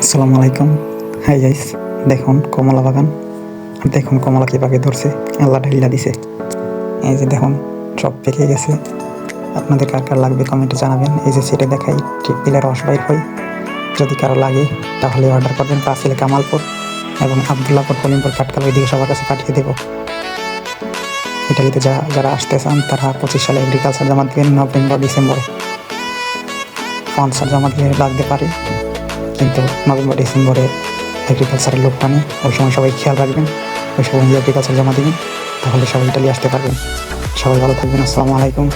আসসালামু আলাইকুম। Hi guys, দেখুন কমলা বাগান, আর দেখুন কমলা কীভাবে ধরছে, আল্লাহ ঢাইলা দিছে। এই যে দেখুন সব পেকে গেছে। আপনাদের কার কার লাগবে কমেন্টে জানাবেন। এই যে সেটা দেখাই ট্রিপবিলের রস বাইর হয়, যদি কারো লাগে তাহলে অর্ডার করবেন। পাঁচিল কামালপুর এবং আবদুল্লাপুর কলিমপুর কাটকাল ওইদিকে সবার কাছে পাঠিয়ে দেবো। ইটালিতে যারা আসতে চান তারা 25 সালে এগ্রিকালচার জমা দেবেন নভেম্বর ডিসেম্বরে। স্পন্সর জমা দিয়ে লাগতে পারে, কিন্তু নভেম্বর ডিসেম্বরে এগ্রিকালচারের লোক টানে। ওই সময় সবাই খেয়াল রাখবেন, ওই সময় এগ্রিকালচার জমা দিবেন, তাহলে সবাই ইটালি আসতে পারবেন। সবাই ভালো থাকবেন। আসসালামু আলাইকুম।